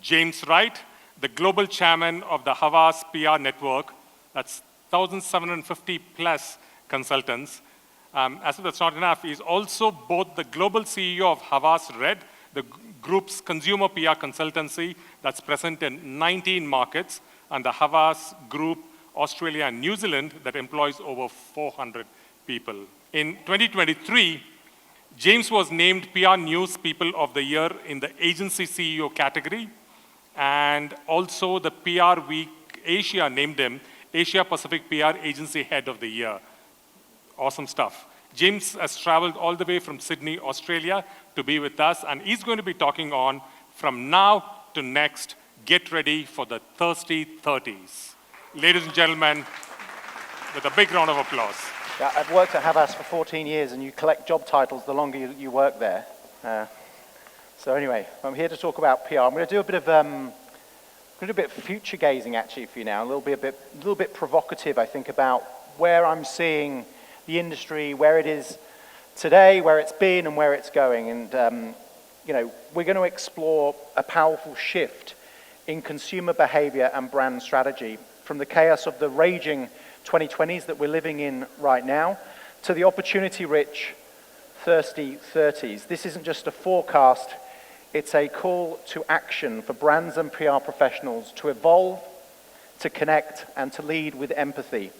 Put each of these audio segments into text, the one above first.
James Wright, the global chairman of the HAVAS PR network. That's 1,750 plus consultants. As if that's not enough, he's also both the global CEO of HAVAS Red, the group's consumer PR consultancy that's present in 19 markets, and the HAVAS Group Australia and New Zealand that employs over 400 people. In 2023, James was named PR News People of the Year in the Agency CEO category, and also the PR Week Asia named him Asia Pacific PR Agency Head of the Year. Awesome stuff. James has traveled all the way from Sydney, Australia to be with us, and he's going to be talking on From Now to Next, Get Ready for the Thirsty 30s. Ladies and gentlemen, with a big round of applause. Yeah, I've worked at HAVAS for 14 years, and you collect job titles the longer you work there. So anyway, I'm here to talk about PR. I'm going to do a bit of future gazing actually for you now, a little bit provocative, I think, about where I'm seeing the industry, where it is today, where it's been, and where it's going. And we're going to explore a powerful shift in consumer behavior and brand strategy from the chaos of the raging 2020s that we're living in right now to the opportunity-rich, thirsty 30s. This isn't just a forecast, it's a call to action for brands and PR professionals to evolve, to connect, and to lead with empathy.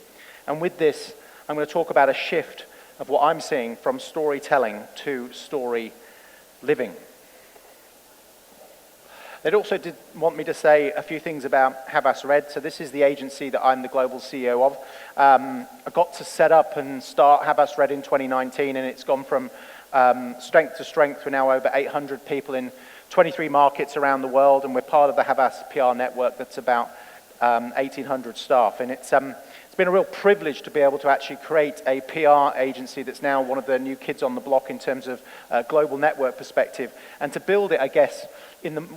And with this, I'm going to talk about a shift of what I'm seeing from storytelling to story living. They also did want me to say a few things about HAVAS Red. So this is the agency that I'm the global CEO of. I got to set up and start HAVAS Red in 2019, and it's gone from strength to strength. We're now over 800 people in 23 markets around the world, and we're part of the HAVAS PR network that's about 1,800 staff. And it's been a real privilege to be able to actually create a PR agency that's now one of the new kids on the block in terms of global network perspective, and to build it, I guess,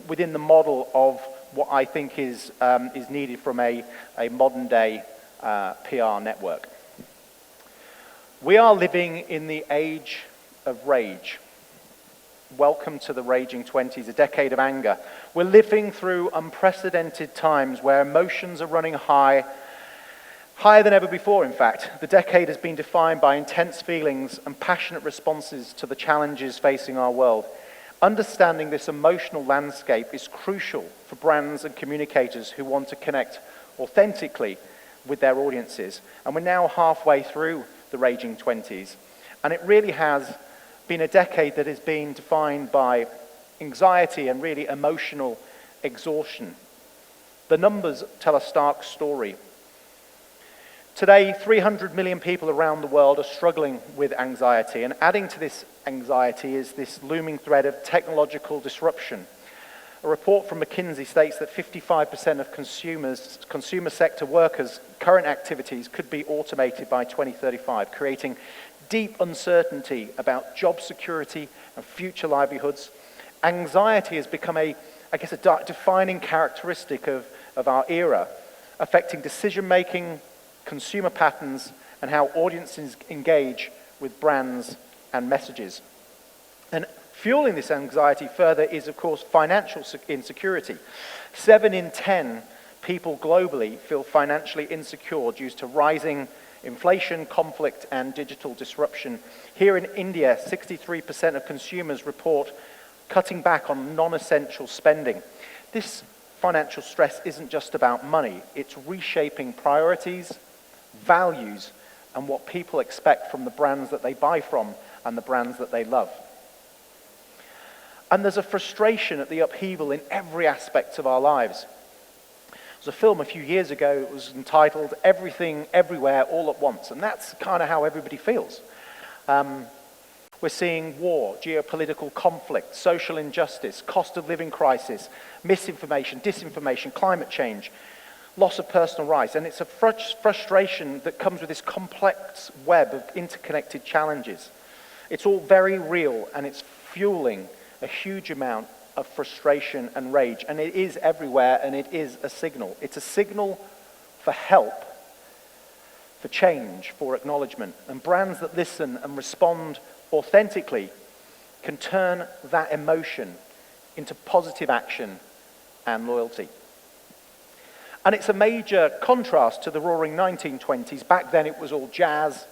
within the model of what I think is needed from a modern day PR network. We are living in the age of rage. Welcome to the raging 20s, a decade of anger. We're living through unprecedented times where emotions are running higher than ever before, in fact. The decade has been defined by intense feelings and passionate responses to the challenges facing our world. Understanding this emotional landscape is crucial for brands and communicators who want to connect authentically with their audiences. And we're now halfway through the raging 20s. And it really has been a decade that has been defined by anxiety and really emotional exhaustion. The numbers tell a stark story. Today, 300 million people around the world are struggling with anxiety, and adding to this anxiety is this looming threat of technological disruption. A report from McKinsey states that 55% of consumer sector workers' current activities could be automated by 2035, creating deep uncertainty about job security and future livelihoods. Anxiety has become a defining characteristic of our era, affecting decision-making, consumer patterns, and how audiences engage with brands and messages. And fueling this anxiety further is, of course, financial insecurity. 7 in 10 people globally feel financially insecure due to rising inflation, conflict, and digital disruption. Here in India, 63% of consumers report cutting back on non-essential spending. This financial stress isn't just about money, it's reshaping priorities, values, and what people expect from the brands that they buy from and the brands that they love. And there's a frustration at the upheaval in every aspect of our lives. There's a film a few years ago, it was entitled Everything, Everywhere, All at Once, and that's kind of how everybody feels. We're seeing war, geopolitical conflict, social injustice, cost of living crisis, misinformation, disinformation, climate change, loss of personal rights, and it's a frustration that comes with this complex web of interconnected challenges. It's all very real, and it's fueling a huge amount of frustration and rage, and it is everywhere, and it is a signal. It's a signal for help, for change, for acknowledgement, and brands that listen and respond authentically can turn that emotion into positive action and loyalty. And it's a major contrast to the roaring 1920s. Back then it was all jazz,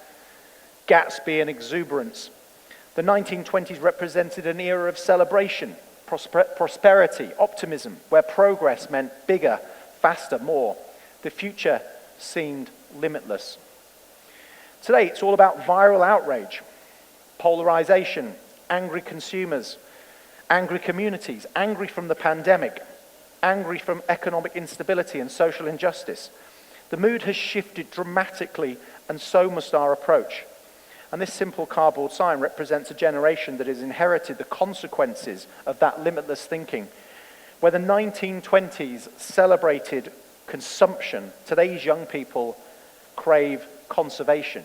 Gatsby and exuberance. The 1920s represented an era of celebration, prosperity, optimism, where progress meant bigger, faster, more. The future seemed limitless. Today it's all about viral outrage, polarization, angry consumers, angry communities, angry from the pandemic, angry from economic instability and social injustice. The mood has shifted dramatically, and so must our approach. And this simple cardboard sign represents a generation that has inherited the consequences of that limitless thinking. Where the 1920s celebrated consumption, today's young people crave conservation.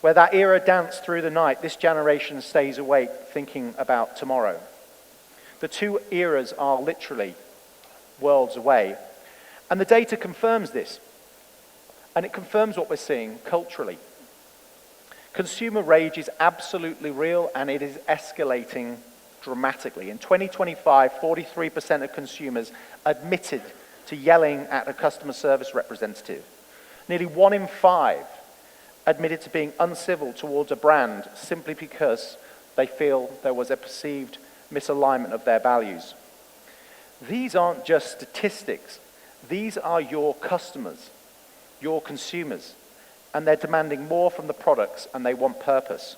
Where that era danced through the night, this generation stays awake thinking about tomorrow. The two eras are literally worlds away. And the data confirms this. And it confirms what we're seeing culturally. Consumer rage is absolutely real, and it is escalating dramatically. In 2025, 43% of consumers admitted to yelling at a customer service representative. Nearly 1 in 5 admitted to being uncivil towards a brand simply because they feel there was a perceived misalignment of their values. These aren't just statistics. These are your customers, your consumers, and they're demanding more from the products, and they want purpose.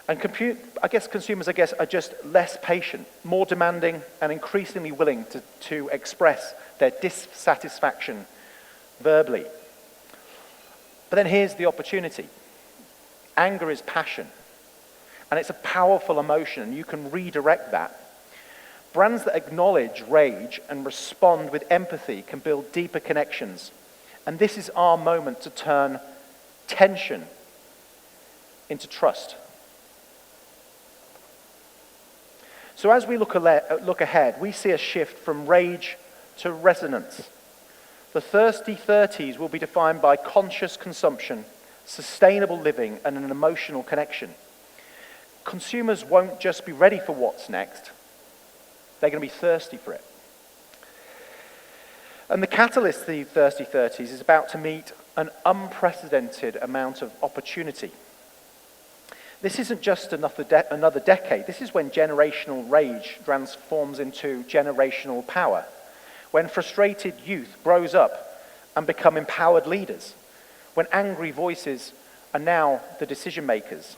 And consumers are just less patient, more demanding, and increasingly willing to express their dissatisfaction verbally. But then here's the opportunity. Anger is passion, and it's a powerful emotion, and you can redirect that. Brands that acknowledge rage and respond with empathy can build deeper connections. And this is our moment to turn tension into trust. So as we look ahead, we see a shift from rage to resonance. The thirsty 30s will be defined by conscious consumption, sustainable living, and an emotional connection. Consumers won't just be ready for what's next, they're going to be thirsty for it. And the catalyst to the thirsty 30s is about to meet an unprecedented amount of opportunity. This isn't just another decade. This is when generational rage transforms into generational power. When frustrated youth grows up and become empowered leaders. When angry voices are now the decision makers.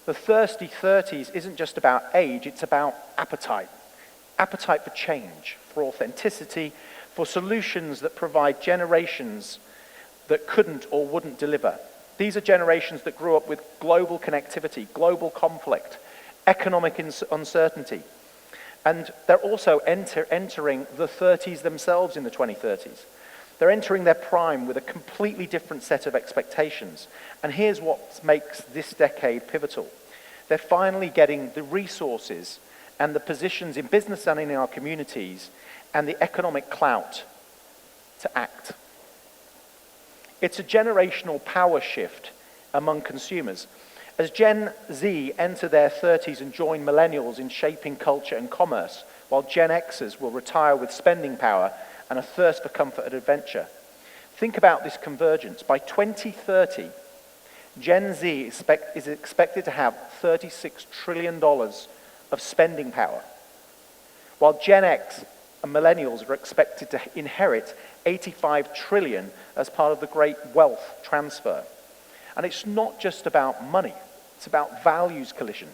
The thirsty 30s isn't just about age, it's about appetite. Appetite for change, for authenticity, for solutions that provide generations that couldn't or wouldn't deliver. These are generations that grew up with global connectivity, global conflict, economic uncertainty. And they're also entering the 30s themselves in the 2030s. They're entering their prime with a completely different set of expectations. And here's what makes this decade pivotal. They're finally getting the resources and the positions in business and in our communities and the economic clout to act. It's a generational power shift among consumers. As Gen Z enter their 30s and join millennials in shaping culture and commerce, while Gen Xers will retire with spending power and a thirst for comfort and adventure. Think about this convergence. By 2030, Gen Z is expected to have $36 trillion of spending power, while Gen X and millennials are expected to inherit 85 trillion as part of the great wealth transfer. And it's not just about money, it's about values collision.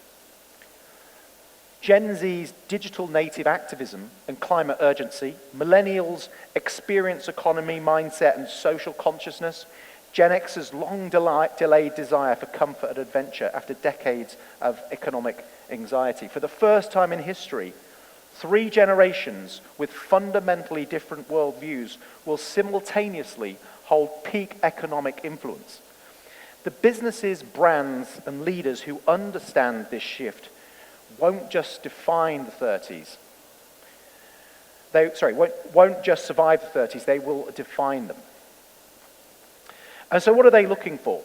Gen Z's digital native activism and climate urgency, millennials' experience economy mindset and social consciousness, Gen X's long delayed desire for comfort and adventure after decades of economic anxiety. For the first time in history, 3 generations with fundamentally different worldviews will simultaneously hold peak economic influence. The businesses, brands, and leaders who understand this shift won't just define the 30s. Won't just survive the 30s, they will define them. And so what are they looking for?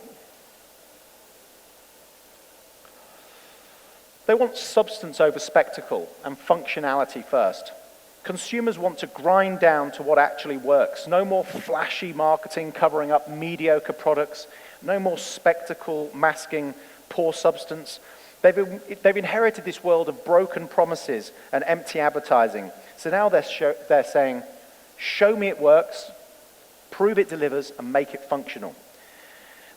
They want substance over spectacle and functionality first. Consumers want to grind down to what actually works. No more flashy marketing covering up mediocre products. No more spectacle masking poor substance. They've inherited this world of broken promises and empty advertising. So now they're saying, show me it works, prove it delivers, and make it functional.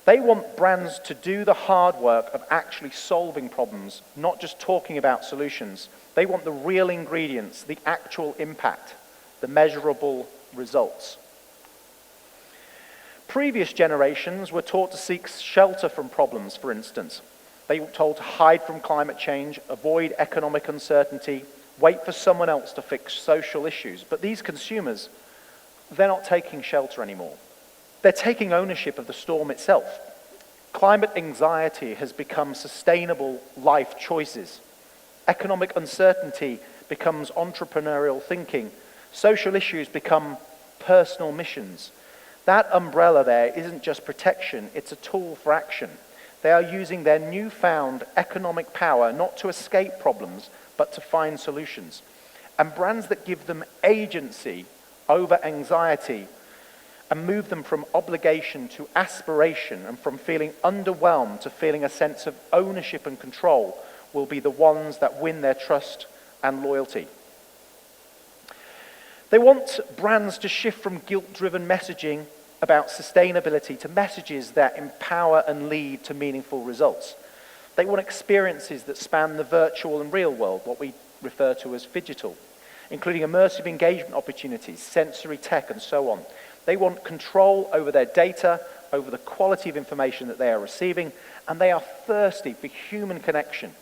They want brands to do the hard work of actually solving problems, not just talking about solutions. They want the real ingredients, the actual impact, the measurable results. Previous generations were taught to seek shelter from problems, for instance. They were told to hide from climate change, avoid economic uncertainty, wait for someone else to fix social issues. But these consumers, they're not taking shelter anymore. They're taking ownership of the storm itself. Climate anxiety has become sustainable life choices. Economic uncertainty becomes entrepreneurial thinking. Social issues become personal missions. That umbrella there isn't just protection, it's a tool for action. They are using their newfound economic power not to escape problems, but to find solutions. And brands that give them agency over anxiety and move them from obligation to aspiration and from feeling underwhelmed to feeling a sense of ownership and control will be the ones that win their trust and loyalty. They want brands to shift from guilt-driven messaging about sustainability to messages that empower and lead to meaningful results. They want experiences that span the virtual and real world, what we refer to as phygital, including immersive engagement opportunities, sensory tech, and so on. They want control over their data, over the quality of information that they are receiving, and they are thirsty for human connection,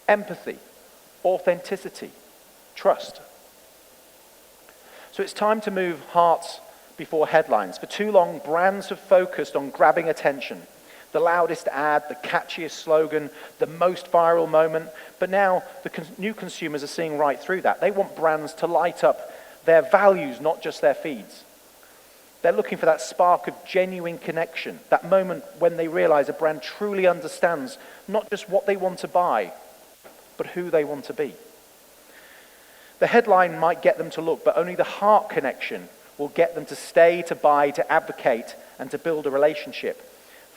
empathy, authenticity, trust. So it's time to move hearts before headlines. For too long, brands have focused on grabbing attention. The loudest ad, the catchiest slogan, the most viral moment. But now the new consumers are seeing right through that. They want brands to light up their values, not just their feeds. They're looking for that spark of genuine connection, that moment when they realize a brand truly understands not just what they want to buy, but who they want to be. The headline might get them to look, but only the heart connection will get them to stay, to buy, to advocate, and to build a relationship.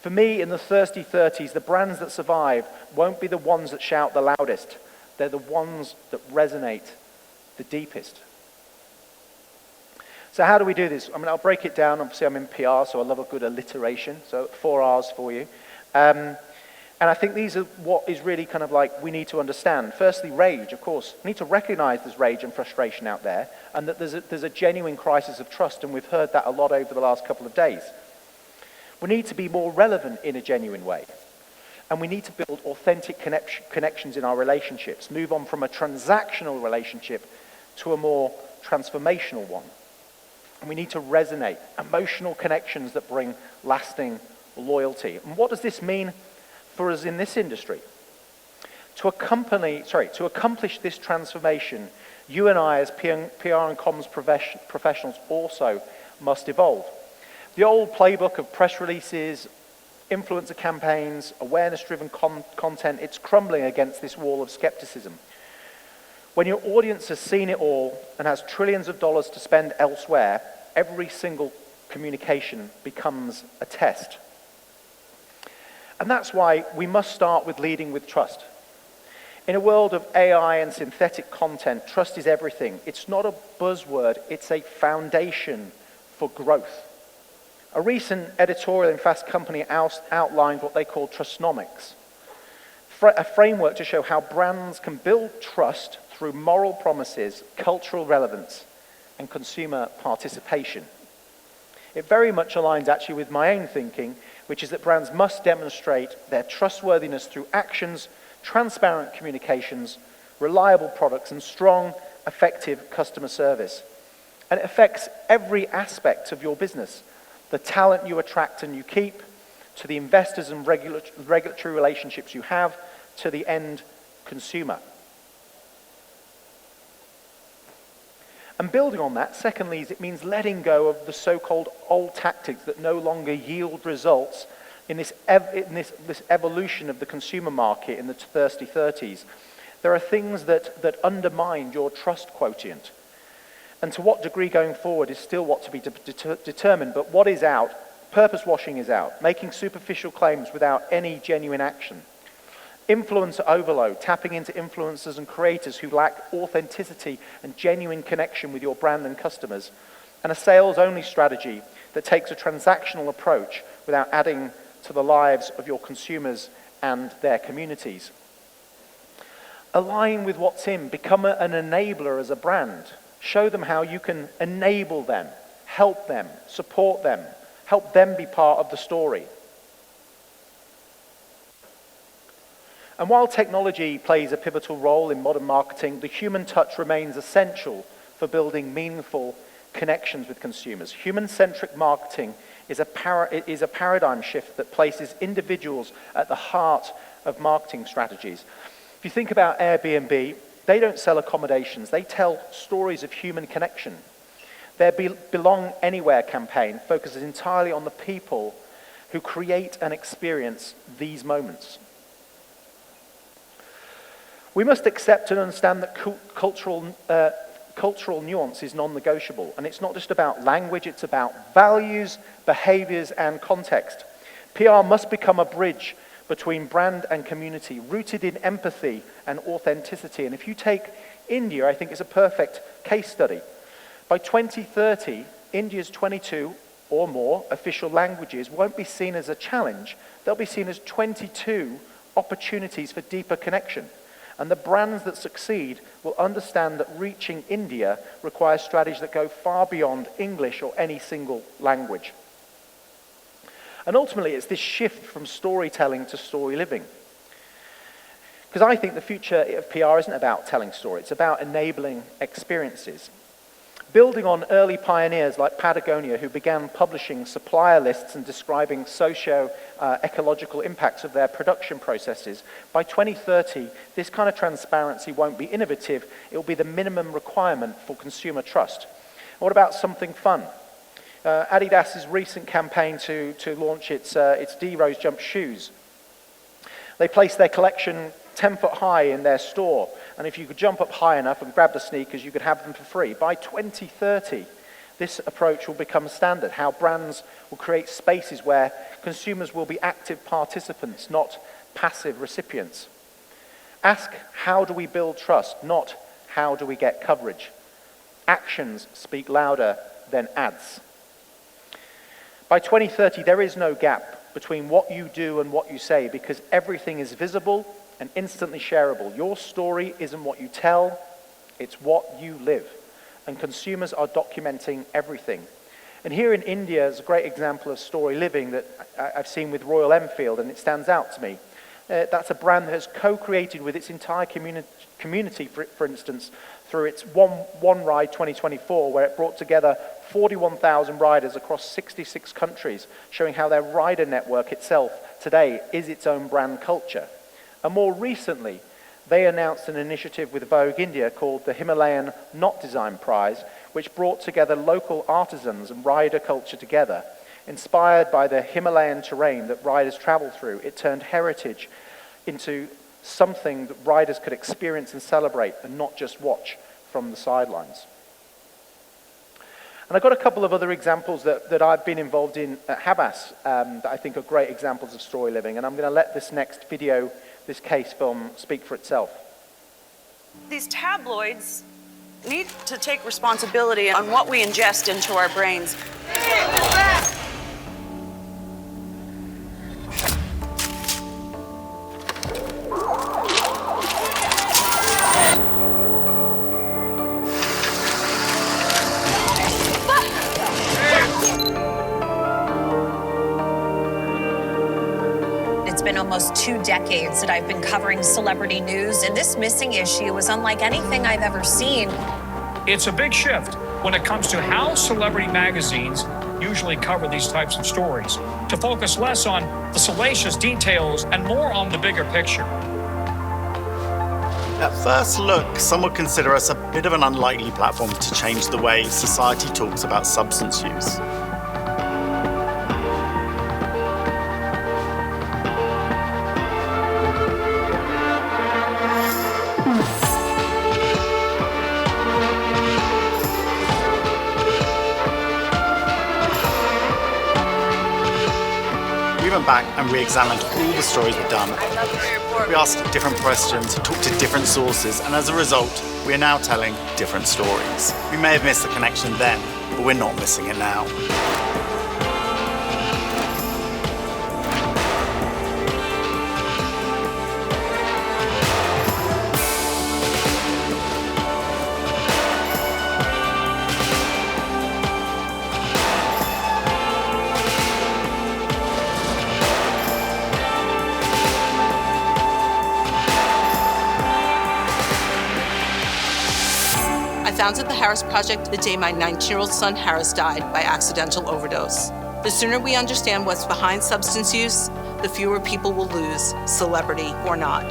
For me, in the thirsty 30s, the brands that survive won't be the ones that shout the loudest. They're the ones that resonate the deepest. So how do we do this? I mean, I'll break it down. Obviously, I'm in PR, so I love a good alliteration. So 4 R's for you. And I think these are what is really kind of like we need to understand. Firstly, rage, of course. We need to recognize there's rage and frustration out there, and that there's a genuine crisis of trust, and we've heard that a lot over the last couple of days. We need to be more relevant in a genuine way. And we need to build authentic connections in our relationships, move on from a transactional relationship to a more transformational one. And we need to resonate, emotional connections that bring lasting loyalty. And what does this mean for us in this industry? To accomplish this transformation, you and I as PR and comms professionals also must evolve. The old playbook of press releases, influencer campaigns, awareness-driven content, it's crumbling against this wall of skepticism. When your audience has seen it all and has trillions of dollars to spend elsewhere, every single communication becomes a test. And that's why we must start with leading with trust. In a world of AI and synthetic content, trust is everything. It's not a buzzword, it's a foundation for growth. A recent editorial in Fast Company outlined what they call trustnomics, a framework to show how brands can build trust through moral promises, cultural relevance, and consumer participation. It very much aligns actually with my own thinking, which is that brands must demonstrate their trustworthiness through actions, transparent communications, reliable products, and strong, effective customer service. And it affects every aspect of your business. The talent you attract and you keep, to the investors and regulatory relationships you have, to the end consumer. And building on that, secondly, it means letting go of the so-called old tactics that no longer yield results in this evolution of the consumer market in the thirsty 30s. There are things that undermine your trust quotient. And to what degree going forward is still what to be determined, but what is out, purpose washing is out, making superficial claims without any genuine action. Influencer overload, tapping into influencers and creators who lack authenticity and genuine connection with your brand and customers, and a sales-only strategy that takes a transactional approach without adding to the lives of your consumers and their communities. Align with what's in, become an enabler as a brand. Show them how you can enable them, help them, support them, help them be part of the story. And while technology plays a pivotal role in modern marketing, the human touch remains essential for building meaningful connections with consumers. Human-centric marketing is a paradigm shift that places individuals at the heart of marketing strategies. If you think about Airbnb, they don't sell accommodations, they tell stories of human connection. Their Belong Anywhere campaign focuses entirely on the people who create and experience these moments. We must accept and understand that cultural nuance is non-negotiable, and it's not just about language, it's about values, behaviors, and context. PR must become a bridge between brand and community, rooted in empathy and authenticity. And if you take India, I think it's a perfect case study. By 2030, India's 22 or more official languages won't be seen as a challenge, they'll be seen as 22 opportunities for deeper connection. And the brands that succeed will understand that reaching India requires strategies that go far beyond English or any single language. And ultimately, it's this shift from storytelling to story living. Because I think the future of PR isn't about telling stories, it's about enabling experiences. Building on early pioneers like Patagonia, who began publishing supplier lists and describing socio-ecological impacts of their production processes, by 2030, this kind of transparency won't be innovative, it will be the minimum requirement for consumer trust. What about something fun? Adidas's recent campaign to launch its D-Rose Jump shoes. They placed their collection 10 foot high in their store, and if you could jump up high enough and grab the sneakers, you could have them for free. By 2030, this approach will become standard, how brands will create spaces where consumers will be active participants, not passive recipients. Ask, how do we build trust, not how do we get coverage? Actions speak louder than ads. By 2030, there is no gap between what you do and what you say, because everything is visible and instantly shareable. Your story isn't what you tell, it's what you live. And consumers are documenting everything. And here in India is a great example of story living that I've seen with Royal Enfield, and it stands out to me. That's a brand that has co-created with its entire community, for instance, through its One Ride 2024, where it brought together 41,000 riders across 66 countries, showing how their rider network itself today is its own brand culture. And more recently, they announced an initiative with Vogue India called the Himalayan Knot Design Prize, which brought together local artisans and rider culture together. Inspired by the Himalayan terrain that riders travel through, it turned heritage into something that riders could experience and celebrate and not just watch from the sidelines. And I've got a couple of other examples that I've been involved in at HAVAS that I think are great examples of story living, and I'm going to let this next video, this case film, speak for itself. These tabloids need to take responsibility on what we ingest into our brains. It's been almost 2 decades that I've been covering celebrity news, and this missing issue is unlike anything I've ever seen. It's a big shift when it comes to how celebrity magazines usually cover these types of stories, to focus less on the salacious details and more on the bigger picture. At first look, some would consider us a bit of an unlikely platform to change the way society talks about substance use. went back and re-examined all the stories we've done. We asked different questions, talked to different sources, and as a result, we are now telling different stories. We may have missed the connection then, but we're not missing it now. I founded the HAVAS Project the day my 19-year-old son Harris died by accidental overdose. The sooner we understand what's behind substance use, the fewer people will lose, celebrity or not.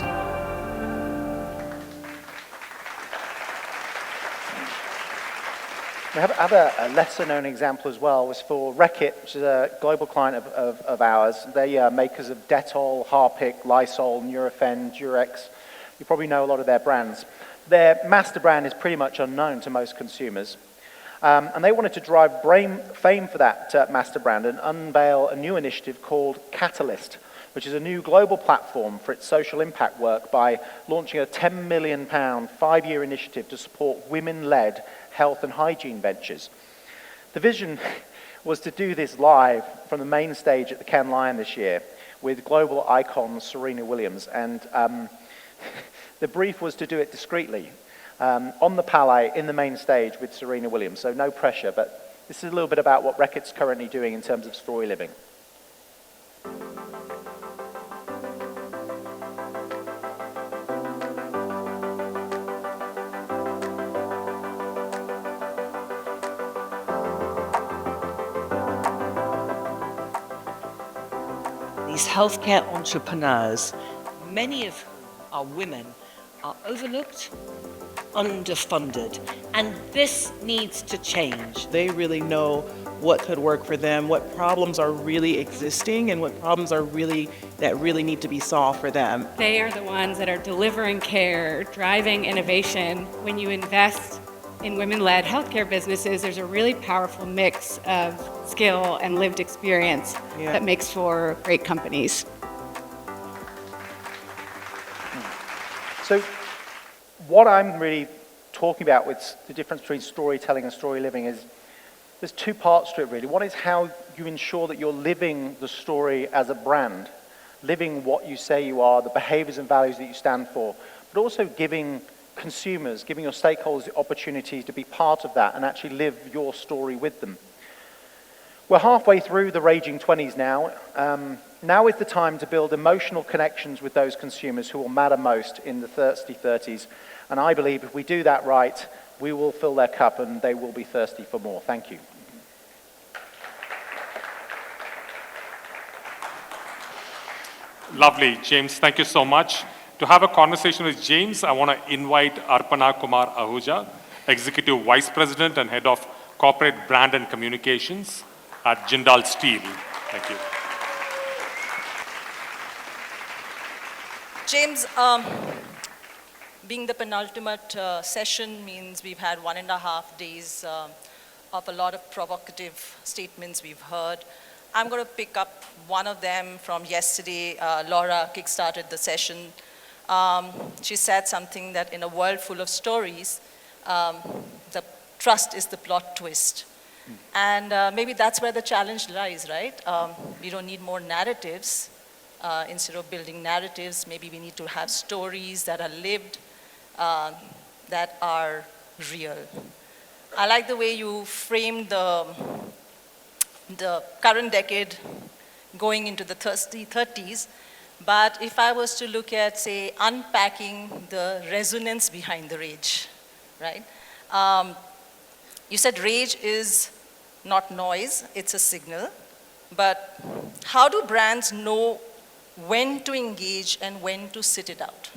We have a lesser-known example as well, was for Reckitt, which is a global client of ours. They are makers of Dettol, Harpic, Lysol, Nurofen, Durex. You probably know a lot of their brands. Their master brand is pretty much unknown to most consumers. And they wanted to drive fame for that master brand and unveil a new initiative called Catalyst, which is a new global platform for its social impact work by launching a £10 million 5-year initiative to support women-led health and hygiene ventures. The vision was to do this live from the main stage at the Cannes Lion this year with global icon Serena Williams. And the brief was to do it discreetly, on the Palais, in the main stage with Serena Williams, so no pressure, but this is a little bit about what Reckitt's currently doing in terms of story living. These healthcare entrepreneurs, many of whom are women, are overlooked, underfunded, and this needs to change. They really know what could work for them, what problems are really existing, and what problems are that really need to be solved for them. They are the ones that are delivering care, driving innovation. When you invest in women-led healthcare businesses, there's a really powerful mix of skill and lived experience that makes for great companies. So what I'm really talking about with the difference between storytelling and story living is there's two parts to it really. One is how you ensure that you're living the story as a brand, living what you say you are, the behaviors and values that you stand for, but also giving consumers, giving your stakeholders the opportunity to be part of that and actually live your story with them. We're halfway through the raging 20s now. Now is the time to build emotional connections with those consumers who will matter most in the thirsty 30s. And I believe if we do that right, we will fill their cup and they will be thirsty for more. Thank you. Lovely, James. Thank you so much. To have a conversation with James, I want to invite Arpana Kumar Ahuja, Executive Vice President and Head of Corporate Brand and Communications at Jindal Steel. Thank you. James, being the penultimate session means we've had 1.5 days of a lot of provocative statements we've heard. I'm going to pick up one of them from yesterday. Laura kickstarted the session. She said something that in a world full of stories, the trust is the plot twist. And maybe that's where the challenge lies, right? We don't need more narratives. Instead of building narratives, maybe we need to have stories that are lived, that are real. I like the way you framed the current decade going into the 30s, but if I was to look at, say, unpacking the resonance behind the rage, right? You said rage is not noise, it's a signal, but how do brands know when to engage and when to sit it out?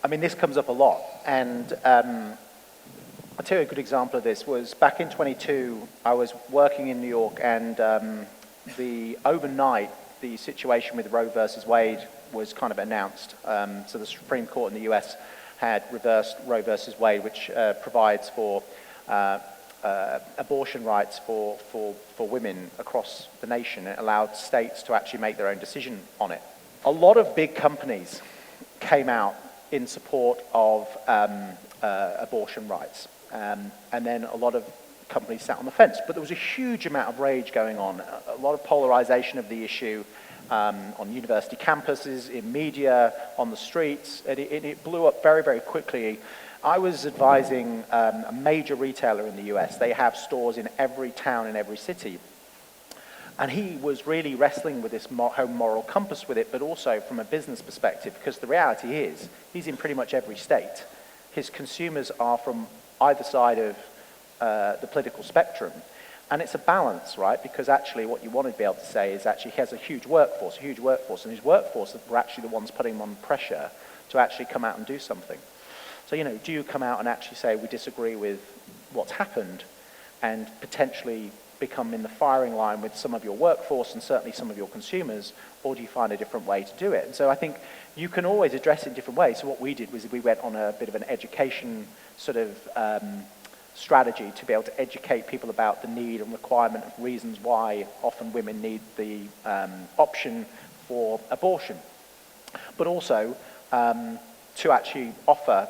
I mean, this comes up a lot, and I'll tell you a good example of this was back in 22, I was working in New York, and overnight, the situation with Roe versus Wade was kind of announced. So the Supreme Court in the US had reversed Roe versus Wade, which provides for abortion rights for women across the nation. It allowed states to actually make their own decision on it. A lot of big companies came out in support of abortion rights, and then a lot of companies sat on the fence. But there was a huge amount of rage going on, a lot of polarization of the issue on university campuses, in media, on the streets. It blew up very, very quickly. I was advising a major retailer in the US. They have stores in every town in every city. And he was really wrestling with this home moral compass with it, but also from a business perspective, because the reality is, he's in pretty much every state. His consumers are from either side of the political spectrum. And it's a balance, right? Because actually what you want to be able to say is actually he has a huge workforce, and his workforce were actually the ones putting him on pressure to actually come out and do something. So, you know, do you come out and actually say, we disagree with what's happened, and potentially become in the firing line with some of your workforce and certainly some of your consumers, or do you find a different way to do it? And so I think you can always address it in different ways. So what we did was we went on a bit of an education sort of strategy to be able to educate people about the need and requirement of reasons why often women need the option for abortion. But also to actually offer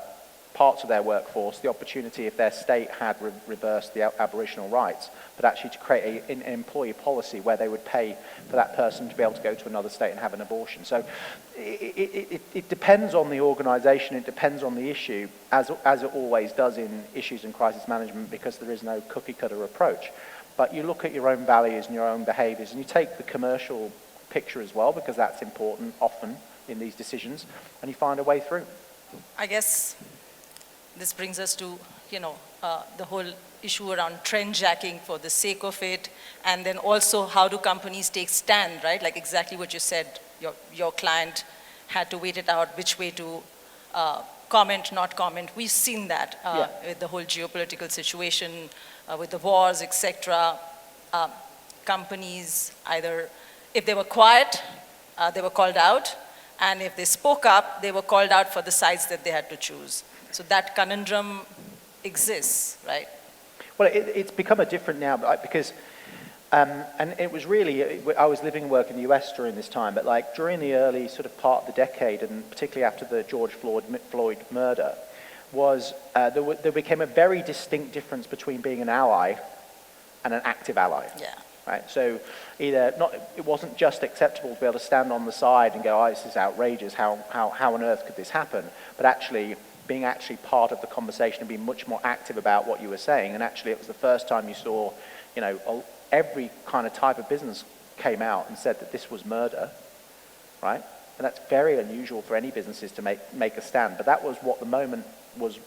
parts of their workforce the opportunity, if their state had reversed the Aboriginal rights, but actually to create an employee policy where they would pay for that person to be able to go to another state and have an abortion. So it depends on the organisation, it depends on the issue, as it always does in issues in crisis management, because there is no cookie-cutter approach. But you look at your own values and your own behaviours, and you take the commercial picture as well, because that's important often in these decisions, and you find a way through. I guess this brings us to, the whole issue around trend jacking for the sake of it, and then also how do companies take stand, right? Like exactly what you said, your client had to wait it out, which way to comment, not comment. We've seen that with the whole geopolitical situation, with the wars, etc. Companies either, if they were quiet, they were called out, and if they spoke up, they were called out for the sides that they had to choose. So that conundrum exists, right? Well, it's become a different now, because, and it was really, I was living and working in the US during this time, but like during the early sort of part of the decade, and particularly after the George Floyd murder, was there became a very distinct difference between being an ally and an active ally. Yeah. Right? So it wasn't just acceptable to be able to stand on the side and go, oh, this is outrageous, how on earth could this happen? But actually, being actually part of the conversation and being much more active about what you were saying. And actually, it was the first time you saw, every kind of type of business came out and said that this was murder, right? And that's very unusual for any businesses to make a stand. But that was what the moment was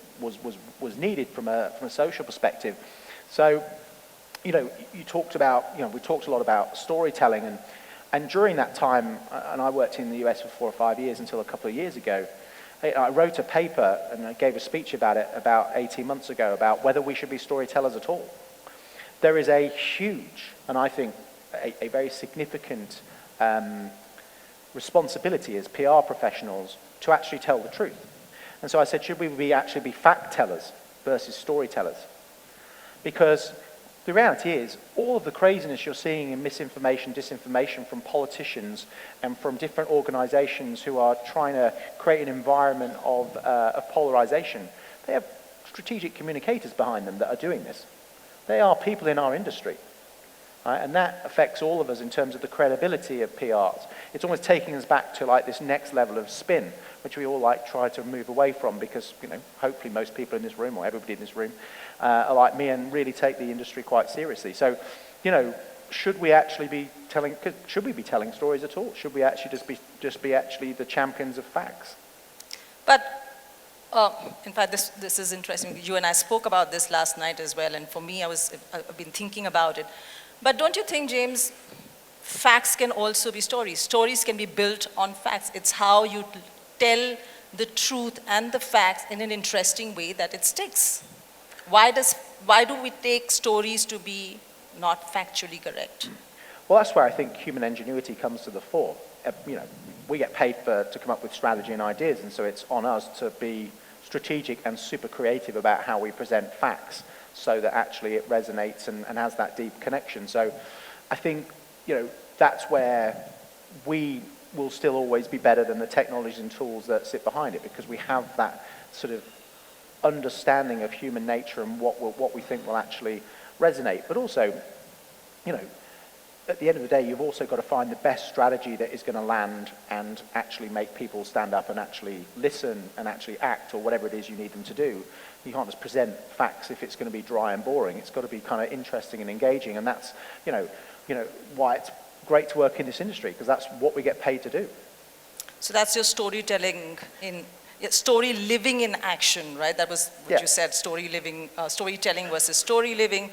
needed from a social perspective. So, you talked about, we talked a lot about storytelling, and during that time, and I worked in the US for 4 or 5 years until a couple of years ago, I wrote a paper and I gave a speech about it about 18 months ago about whether we should be storytellers at all. There is a huge, and I think a very significant responsibility as PR professionals to actually tell the truth. And so I said, should we actually be fact tellers versus storytellers? Because the reality is, all of the craziness you're seeing in misinformation, disinformation from politicians and from different organizations who are trying to create an environment of polarization, they have strategic communicators behind them that are doing this. They are people in our industry. Right? And that affects all of us in terms of the credibility of PRs. It's almost taking us back to like this next level of spin, which we all try to move away from, because hopefully most people in this room, or everybody in this room, are like me and really take the industry quite seriously. So, should we be telling stories at all? Should we actually just be actually the champions of facts? But in fact, this is interesting. You and I spoke about this last night as well, and for me, I've been thinking about it. But don't you think, James, facts can also be stories? Stories can be built on facts. It's how you tell the truth and the facts in an interesting way that it sticks. Why do we take stories to be not factually correct? Well, that's where I think human ingenuity comes to the fore. We get paid to come up with strategy and ideas, and so it's on us to be strategic and super creative about how we present facts so that actually it resonates and has that deep connection. So I think, that's where we will still always be better than the technologies and tools that sit behind it, because we have that sort of understanding of human nature and what we think will actually resonate. But also, at the end of the day, you've also got to find the best strategy that is going to land and actually make people stand up and actually listen and actually act, or whatever it is you need them to do. You can't just present facts if it's going to be dry and boring. It's got to be kind of interesting and engaging, and that's, why it's great to work in this industry, because that's what we get paid to do. So that's your storytelling story living in action, right? That was what you said, storytelling versus story living.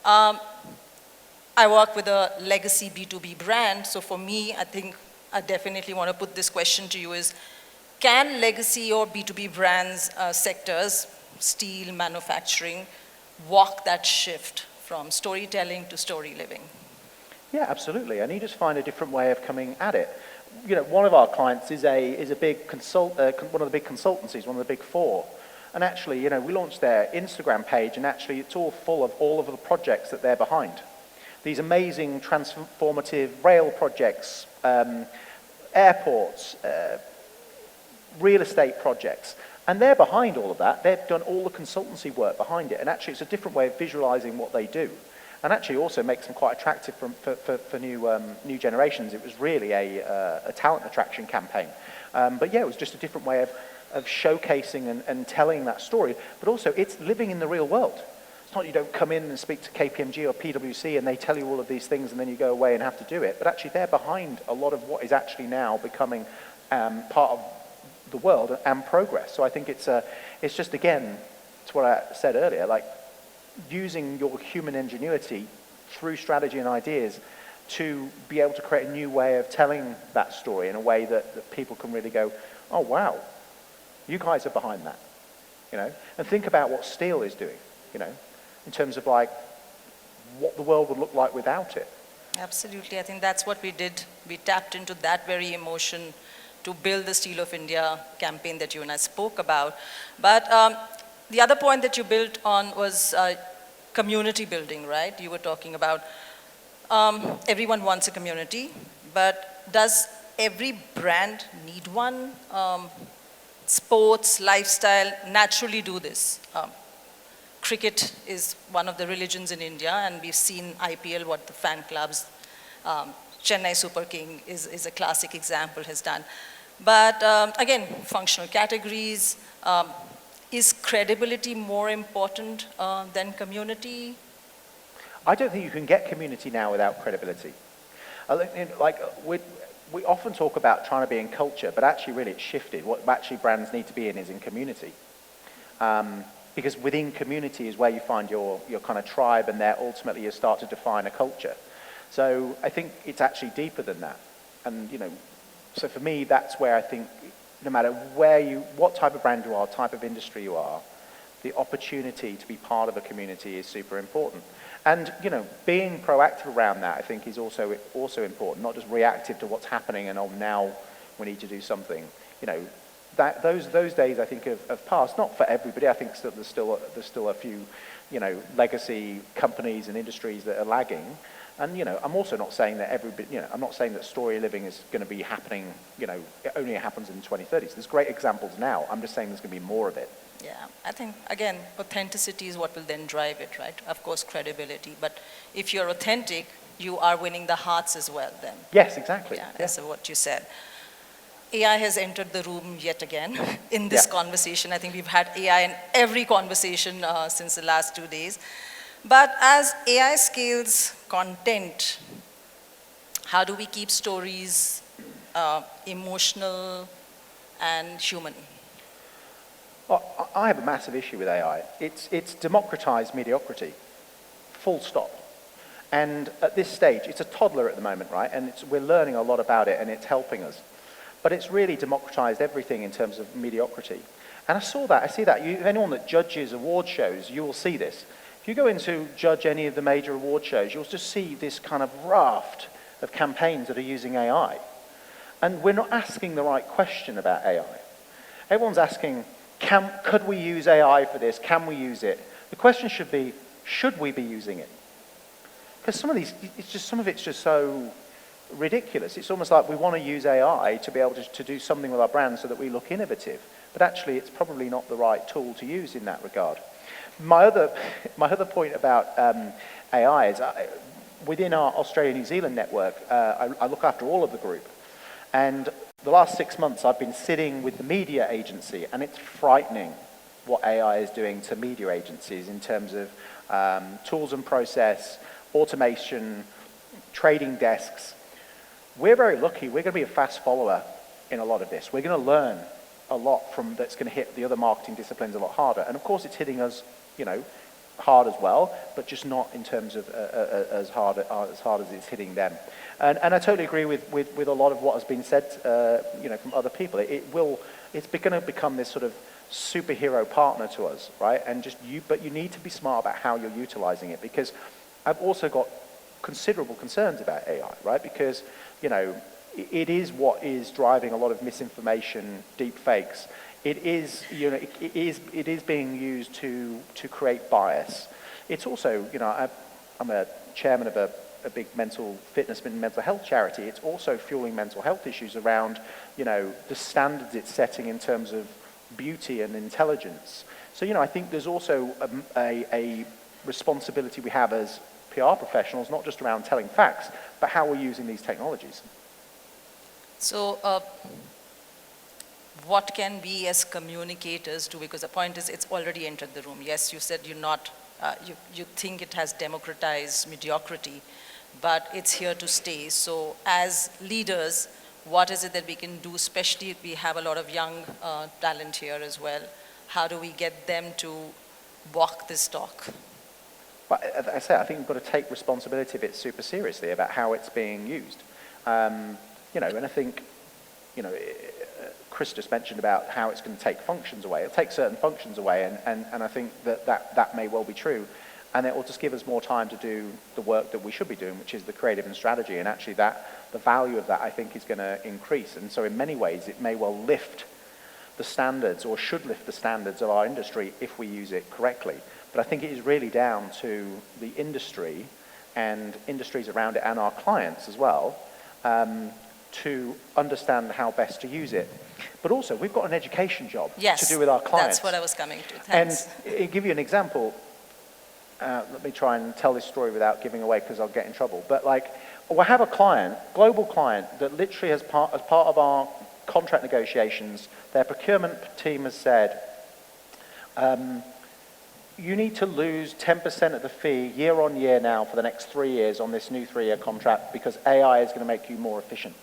I work with a legacy B2B brand, so for me, I think I definitely want to put this question to you is, can legacy or B2B brands, sectors, steel, manufacturing, walk that shift from storytelling to story living? Yeah, absolutely. And you just find a different way of coming at it. One of our clients is a big one of the big consultancies, one of the big four. And actually, we launched their Instagram page, and actually it's all full of all of the projects that they're behind. These amazing transformative rail projects, airports, real estate projects. And they're behind all of that. They've done all the consultancy work behind it. And actually it's a different way of visualizing what they do. And actually also makes them quite attractive for new generations. It was really a talent attraction campaign. But yeah, it was just a different way of showcasing and telling that story. But also it's living in the real world. It's not you don't come in and speak to KPMG or PwC and they tell you all of these things and then you go away and have to do it. But actually they're behind a lot of what is actually now becoming part of the world and progress. So I think it's just, again, it's what I said earlier, like using your human ingenuity through strategy and ideas to be able to create a new way of telling that story in a way that people can really go, oh wow, you guys are behind that, and think about what steel is doing, in terms of like what the world would look like without it. Absolutely, I think that's what we did. We tapped into that very emotion to build the Steel of India campaign that you and I spoke about. But the other point that you built on was community building, right? You were talking about everyone wants a community, but does every brand need one? Sports, lifestyle naturally do this. Cricket is one of the religions in India, and we've seen IPL, what the fan clubs, Chennai Super King is a classic example, has done. But again, functional categories, is credibility more important than community? I don't think you can get community now without credibility. We often talk about trying to be in culture, but actually really it's shifted. What actually brands need to be in is in community. Because within community is where you find your kind of tribe, and there ultimately you start to define a culture. So I think it's actually deeper than that. And so for me, that's where I think no matter what type of brand you are, type of industry you are, the opportunity to be part of a community is super important. And, being proactive around that, I think, is also important, not just reactive to what's happening and, oh, now we need to do something. Those days, I think, have passed. Not for everybody. I think there's still a few, legacy companies and industries that are lagging. And, I'm also not saying that I'm not saying that story living is going to be happening, it only happens in the 2030s. There's great examples now. I'm just saying there's going to be more of it. Yeah, I think, again, authenticity is what will then drive it, right? Of course, credibility. But if you're authentic, you are winning the hearts as well then. Yes, exactly. Yeah, that's what you said. AI has entered the room yet again in this conversation. I think we've had AI in every conversation since the last 2 days. But as AI scales content, how do we keep stories emotional and human? Well, I have a massive issue with AI. It's democratized mediocrity, full stop. And at this stage, it's a toddler at the moment, right? And we're learning a lot about it, and it's helping us. But it's really democratized everything in terms of mediocrity. And I see that. Anyone that judges award shows, you will see this. If you go in to judge any of the major award shows, you'll just see this kind of raft of campaigns that are using AI. And we're not asking the right question about AI. Everyone's asking, could we use AI for this? Can we use it? The question should be, should we be using it? Because some of it's just so ridiculous. It's almost like we want to use AI to be able to do something with our brand so that we look innovative. But actually, it's probably not the right tool to use in that regard. My other point about AI is within our Australia-New Zealand network, I look after all of the group. And the last 6 months, I've been sitting with the media agency, and it's frightening what AI is doing to media agencies in terms of tools and process, automation, trading desks. We're very lucky. We're going to be a fast follower in a lot of this. We're going to learn a lot from that's going to hit the other marketing disciplines a lot harder. And of course, it's hitting us, hard as well, but just not in terms of as hard as it's hitting them. And I totally agree with a lot of what has been said, from other people. It's going to become this sort of superhero partner to us, right? But you need to be smart about how you're utilizing it, because I've also got considerable concerns about AI, right? Because, it is what is driving a lot of misinformation, deep fakes. It is being used to create bias. It's also, I'm a chairman of a big mental fitness and mental health charity. It's also fueling mental health issues around, the standards it's setting in terms of beauty and intelligence. So, I think there's also a responsibility we have as PR professionals, not just around telling facts, but how we're using these technologies. So, what can we as communicators do? Because the point is, it's already entered the room. Yes, you said you're not, you think it has democratized mediocrity, but it's here to stay. So, as leaders, what is it that we can do, especially if we have a lot of young talent here as well? How do we get them to walk this talk? But as I say, I think we've got to take responsibility of it super seriously about how it's being used. And I think, Chris just mentioned about how it's going to take functions away. It'll take certain functions away, and I think that may well be true. And it will just give us more time to do the work that we should be doing, which is the creative and strategy. And actually the value of that, I think, is going to increase. And so in many ways, it may well lift the standards, or should lift the standards of our industry if we use it correctly. But I think it is really down to the industry and industries around it and our clients as well, to understand how best to use it. But also, we've got an education job to do with our clients. That's what I was coming to. Thanks. And I'll give you an example. Let me try and tell this story without giving away, because I'll get in trouble. But we have a client, global client, that literally as part of our contract negotiations, their procurement team has said, you need to lose 10% of the fee year on year now for the next 3 years on this new 3-year contract, because AI is going to make you more efficient.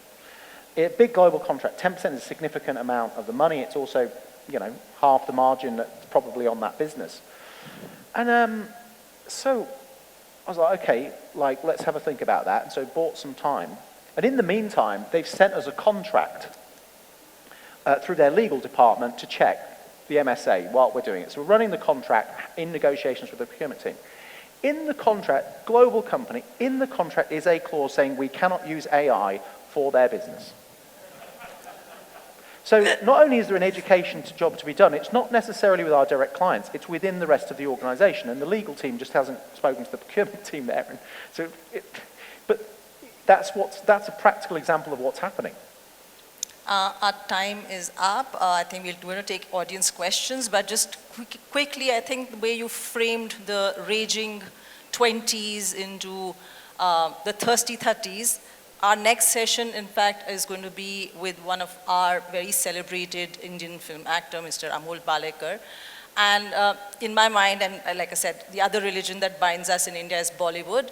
A big global contract, 10% is a significant amount of the money. It's also, half the margin that's probably on that business. And so I was like, okay, let's have a think about that. And so bought some time. And in the meantime, they've sent us a contract through their legal department to check the MSA while we're doing it. So we're running the contract in negotiations with the procurement team. In the contract, global company, in the contract is a clause saying we cannot use AI for their business. So not only is there an education job to be done, it's not necessarily with our direct clients, it's within the rest of the organization, and the legal team just hasn't spoken to the procurement team there. And so but that's a practical example of what's happening. Our time is up. I think we're going to take audience questions, but just quickly, I think the way you framed the raging 20s into the thirsty 30s, our next session, in fact, is going to be with one of our very celebrated Indian film actor, Mr. Amol Palekar. And in my mind, and like I said, the other religion that binds us in India is Bollywood.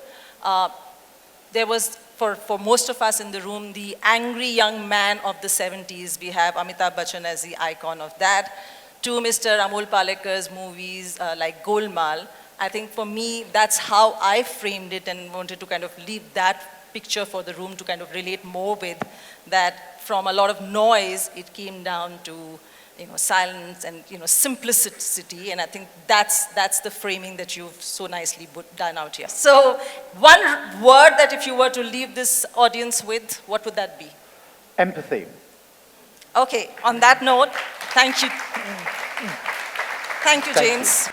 There was, for most of us in the room, the angry young man of the 70s. We have Amitabh Bachchan as the icon of that. To Mr. Amol Palekar's movies like Golmaal. I think for me, that's how I framed it and wanted to kind of leave that picture for the room to kind of relate more with, that from a lot of noise, it came down to silence and simplicity, and I think that's the framing that you've so nicely done out here. So one word that if you were to leave this audience with, what would that be? Empathy. Okay, on that note, thank you. Thank you, James.